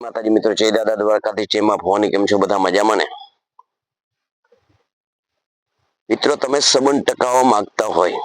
માતાજી મિત્રો, જય દાદા દ્વારકાથી, જય માં ભવાની. કેમ છો બધા? મજામાં ને? મિત્રો, તમે સંબંધ ટકાવવા માંગતા હોય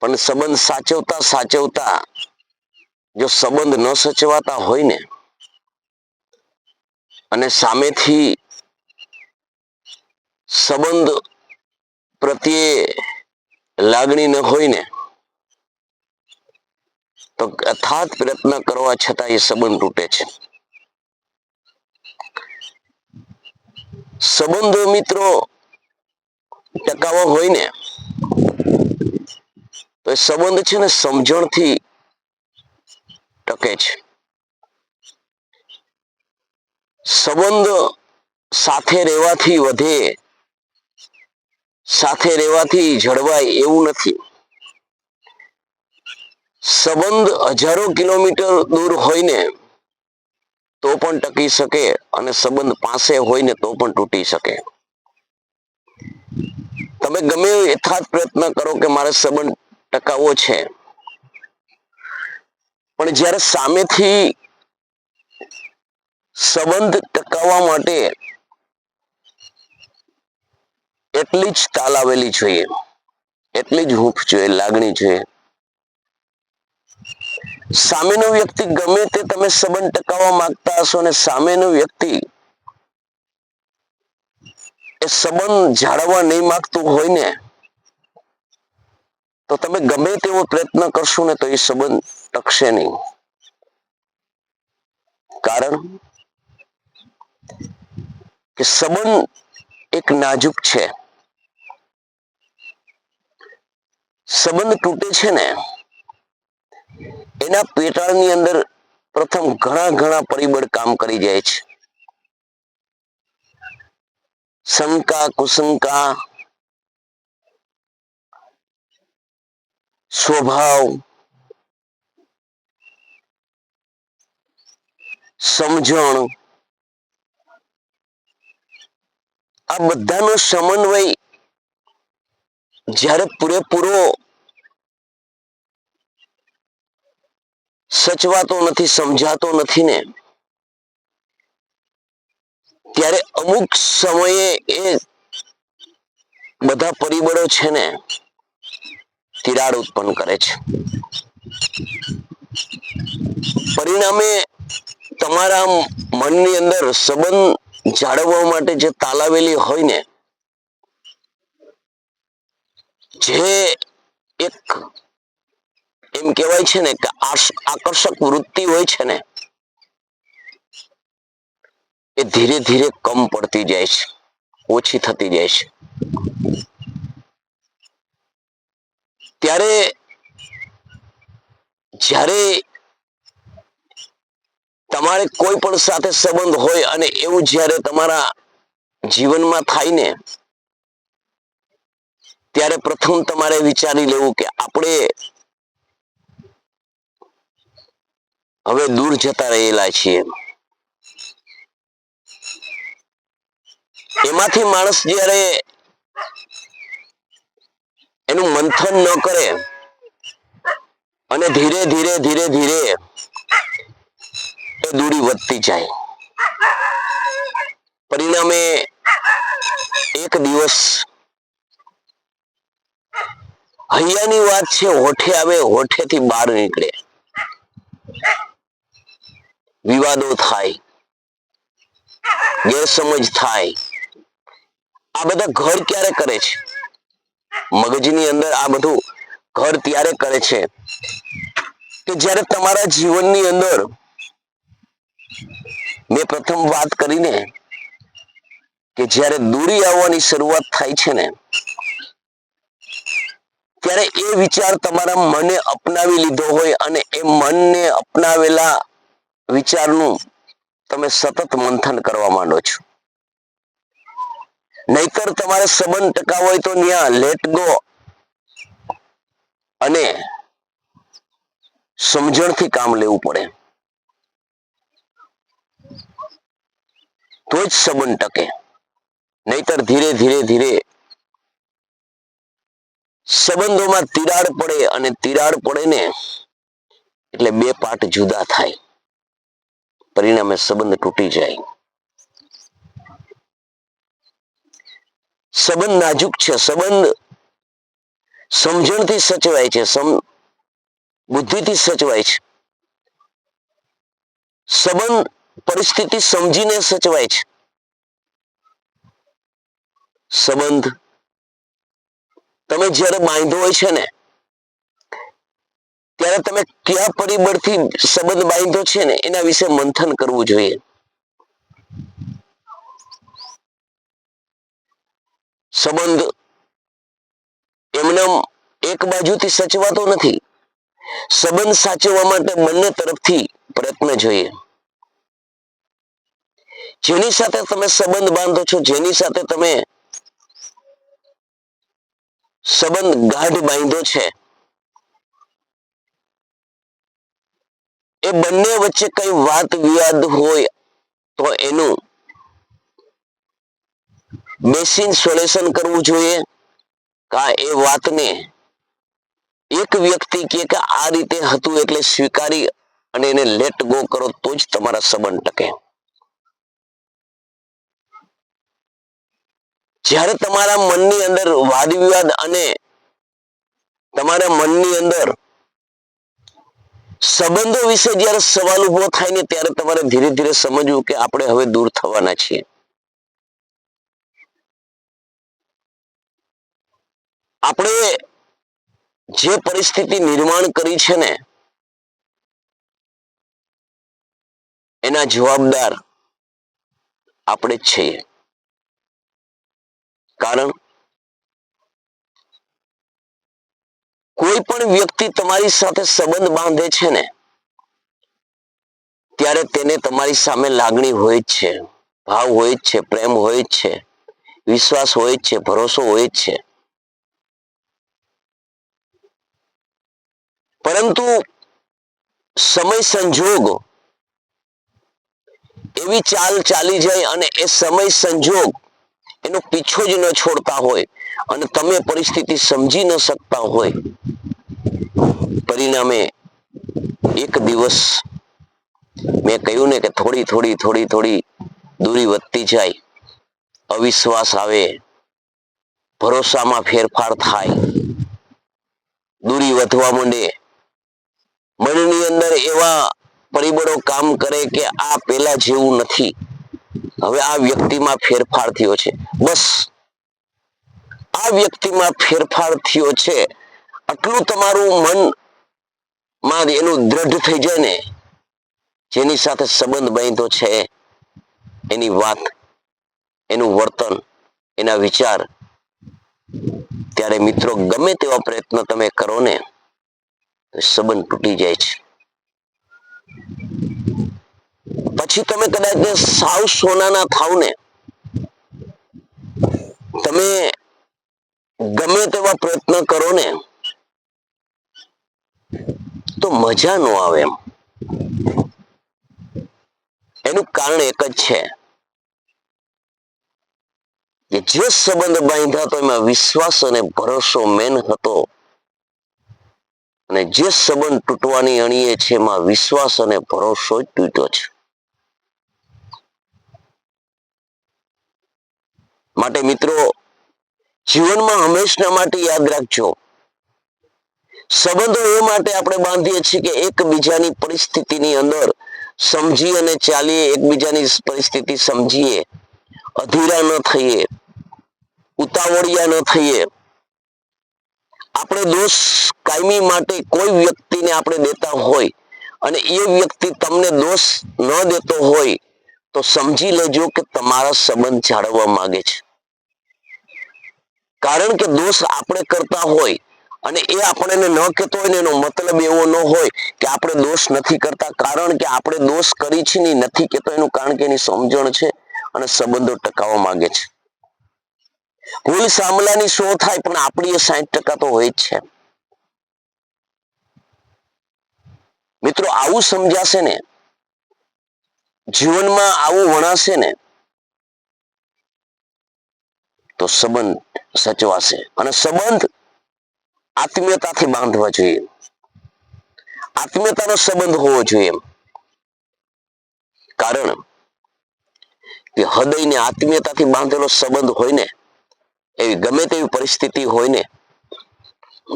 પણ સંબંધ સાચવતા સાચવતા જો સંબંધ ન સચવાતા હોય ને, અને સામેથી સંબંધ પ્રત્યે લાગણી ન હોય ને, તો અથાત પ્રયત્ન કરવા છતાં એ સંબંધ તૂટે છે. સંબંધો મિત્રો ટકાવવા હોય ને, તો એ સંબંધ છે ને સમજણથી ટકે છે. સંબંધ સાથે રહેવાથી વધે, સાથે રહેવાથી જળવાય એવું નથી. સંબંધ હજારો કિલોમીટર દૂર હોય ને તો પણ ટકી શકે, અને સંબંધ પાસે હોય ને તો પણ તૂટી શકે. તમે ગમે એવો યથાર્થ પ્રયત્ન કરો કે મારે સંબંધ ટકાવવો છે, પણ જ્યારે સામેથી સંબંધ ટકાવવા માટે એટલી જ તાલ આવેલી જોઈએ, એટલી જ હૂંફ જોઈએ, લાગણી જોઈએ. સામેનો વ્યક્તિ ગમે તે તમે સંબંધ ટકાવવા માંગતા હશો ને સામેનો વ્યક્તિ એ સંબંધ જાળવવા નહીં માંગતું હોય ને, તો તમે ગમે તેવો પ્રયત્ન કરશો ને તો એ સંબંધ ટકશે નહીં. કારણ કે સંબંધ એક નાજુક છે. સંબંધ તૂટે છે ને એના પેટાળની અંદર પ્રથમ ઘણા પરિબળ કામ કરી જાય છે. શંકા, કુશંકા, સ્વભાવ, સમજણ, આ બધાનો સમન્વય જ્યારે પૂરેપૂરો સચવાતો નથી, સમજાતો નથી ને, ત્યારે અમુક સમયે એ બધા પરિબળો છે ને તિરાડ ઉત્પન્ન કરે છે. પરિણામે તમારા મનની અંદર સંબંધ જાળવવા માટે જે તાલાવેલી હોય ને, જે એક એમ કહેવાય છે ને કે આકર્ષક વૃત્તિ હોય છે ને, એ ધીરે ધીરે કમ પડતી જાય છે, ઓછી થતી જાય છે. ત્યારે જ્યારે તમારે કોઈ પણ સાથે સંબંધ હોય અને એવું જ્યારે તમારા જીવનમાં થાય ને, ત્યારે પ્રથમ તમારે વિચારી લેવું કે આપણે હવે દૂર જતા રહેલા છીએ. એમાંથી માણસ જ્યારે એનું મંથન ન કરે અને ધીરે ધીરે એ દૂરી વધતી જાય. પરિણામે એક દિવસ હૈયાની વાત છે, હોઠે આવે, હોઠેથી બહાર નીકળે, વિવાદો થાય, ગેરસમજ થાય. આ બધા ઘર ક્યારે કરે છે? મગજની અંદર આ બધું ઘર ત્યારે કરે છે કે જ્યારે તમારા જીવનની અંદર મેં પ્રથમ વાત કરીને કે જ્યારે દૂરી આવવાની શરૂઆત થાય છે ને, ત્યારે એ વિચાર તમારા મને અપનાવી લીધો હોય અને એ મનને અપનાવેલા વિચારનું તમે સતત મંથન કરવા માંડો છો. નહીતર તમારે સંબંધ ટકાવવો હોય તો ત્યાં લેટ ગો અને સમજણથી કામ લેવું પડે, તો જ સંબંધ ટકે. નહીતર ધીરે ધીરે સંબંધોમાં તિરાડ પડે, અને તિરાડ પડે ને એટલે બે પાર્ટ જુદા થાય. પરિણામે સંબંધ તૂટી જાય. સંબંધ નાજુક છે. સંબંધ સમજણથી સચવાય છે, બુદ્ધિથી સચવાય છે. સંબંધ પરિસ્થિતિ સમજીને સચવાય છે. સંબંધ તમે જ્યારે બાંધ્યો હોય છે ને, ત્યારે તમે કયા પરિબળથી સંબંધ બાંધ્યો છે ને એના વિશે મંથન કરવું જોઈએ. સંબંધ એમને એક બાજુથી સચવાતો નથી. સંબંધ સાચવવા માટે બંને તરફથી પ્રયત્ન જોઈએ. જેની સાથે તમે સંબંધ બાંધો છો, જેની સાથે તમે સંબંધ ગાઢ બાંધ્યો છે, એ બંને વચ્ચે કઈ વાત વિવાદ હોય તો એનું બેસીને સોલ્યુશન કરવું જોઈએ. કા એ વાતને એક વ્યક્તિ કે આ રીતે હતું એટલે સ્વીકારી અને એને લેટ ગો કરો તો જ તમારા સંબંધ ટકે. જ્યારે તમારા મનની અંદર વાદ વિવાદ અને તમારા મનની અંદર સંબંધો વિશે જ્યારે સવાલ ઉભો થાય ને ત્યારે તમારે ધીરે ધીરે સમજવું કે આપણે હવે દૂર થવાના છીએ. આપણે જે પરિસ્થિતિ નિર્માણ કરી છે ને એના જવાબદાર આપણે જ છીએ. કારણ કોઈ પણ વ્યક્તિ તમારી સાથે સંબંધ બાંધે છે ને ત્યારે તેને તમારી સામે લાગણી હોય જ છે, ભાવ હોય જ છે, પ્રેમ હોય જ છે, વિશ્વાસ હોય જ છે, ભરોસો હોય જ છે. પરંતુ સમય સંજોગ એવી ચાલ ચાલી જાય અને એ સમય સંજોગ એનો પીછો જ ન છોડતા હોય અને તમે પરિસ્થિતિ સમજી ન શકતા હોય, પરિણામે એક દિવસ મેં કહ્યું ને કે થોડી થોડી દૂરી વધતી જાય, અવિશ્વાસ આવે, ભરોસામાં ફેરફાર થાય, દૂરી વધવા માંડે, મનની અંદર એવા પરિબળો કામ કરે કે આ પેલા જેવું નથી, હવે આ વ્યક્તિમાં ફેરફાર થયો છે. બસ આ વ્યક્તિમાં ફેરફાર થયો છે આટલું તમારું મનમાં એનું દ્રઢ થઈ જાય ને, જેની સાથે સંબંધ બાંધ્યો છે એની વાત, એનું વર્તન, એના વિચાર, ત્યારે મિત્રો ગમે તેવા પ્રયત્ન તમે કરો ને સંબંધ તૂટી જાય છે. પછી તમે કદાચ સાવ સોનાના થાવ ને, તમે ગમે તેવા પ્રયત્ન કરો ને તો મજા ન આવે. એનું કારણ એક જ છે કે જે સંબંધ બાંધ્યા હતો એમાં વિશ્વાસ અને ભરોસો મેન હતો, અને જે સંબંધ તૂટવાની અણીએ છે એમાં વિશ્વાસ અને ભરોસો જ તૂટ્યો છે. માટે મિત્રો જીવનમાં હંમેશા માટે યાદ રાખજો, સંબંધો એ માટે આપણે બાંધીએ છીએ કે એકબીજાની પરિસ્થિતિની અંદર સમજી અને ચાલીએ, એકબીજાની પરિસ્થિતિ સમજીએ, અધીરા ન થઈએ, ઉતાવળિયા ન થઈએ. આપણે દોષ કાયમી માટે કોઈ વ્યક્તિને આપણે દેતા હોય અને એ વ્યક્તિ તમને દોષ ન દેતો હોય તો સમજી લેજો કે તમારા સંબંધ જાળવવા માંગે છે. કારણ કે દોષ આપણે કરતા હોય અને એ આપણને ન કહેતો હોય ને એનો મતલબ એવો ન હોય કે આપણે દોષ નથી કરતા, કારણ કે આપણે દોષ કરી છે ને નથી કહેતો એનું કારણ કે એની સમજણ છે અને સંબંધો ટકાવવા માંગે છે. ભૂલ સાંભળાની 100 થાય પણ આપણી 60% તો હોય જ છે. મિત્રો આવું સમજાશે ને, જીવનમાં આવું વણાશે ને તો સંબંધ સચવાશે. અને સંબંધ આત્મીયતાથી બાંધવા જોઈએ, આત્મીયતાનો સંબંધ હોવો જોઈએ. કારણ કે હૃદયને આત્મીયતાથી બાંધેલો સંબંધ હોય ને, એવી ગમે તેવી પરિસ્થિતિ હોય ને,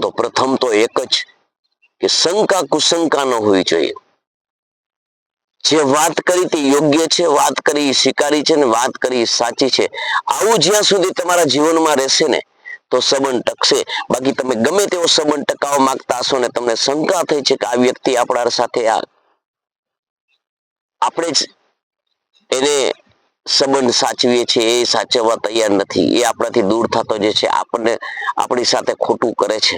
તો પ્રથમ તો એક જ કે શંકા કુશંકા ન હોવી જોઈએ. જે વાત કરી તે યોગ્ય છે, વાત કરી સ્વીકારી છે ને વાત કરી સાચી છે, આવું જ્યાં સુધી તમારા જીવનમાં રહેશે ને તો સંબંધ ટકશે. બાકી તમે ગમે તેવો સંબંધ ટકાવવા માંગતા હશો ને તમને શંકા થઈ છે કે આ વ્યક્તિ આપણા સાથે આપણે જ એને સંબંધ સાચવીએ છીએ, એ સાચવવા તૈયાર નથી, એ આપણાથી દૂર થતો જે છે, આપણને આપણી સાથે ખોટું કરે છે,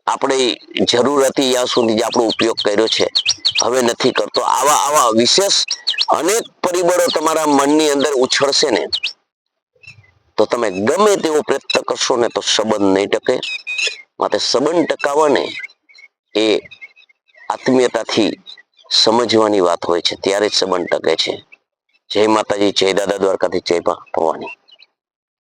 આપણે જરૂર હતી ત્યાં સુધી આપણો ઉપયોગ કર્યો છે, હવે નથી કરતો, આવા આવા વિશેષ અનેક પરિબળો તમારા મનની અંદર ઉછળશે ને તો તમે ગમે તેવો પ્રયત્ન કરશો ને તો સંબંધ નહીં ટકે. માટે સંબંધ ટકાવવા ને એ આત્મીયતાથી સમજવાની વાત હોય છે, ત્યારે જ સંબંધ ટકે છે. જય માતાજી, જય દાદા દ્વારકાથી, જય ભવાની.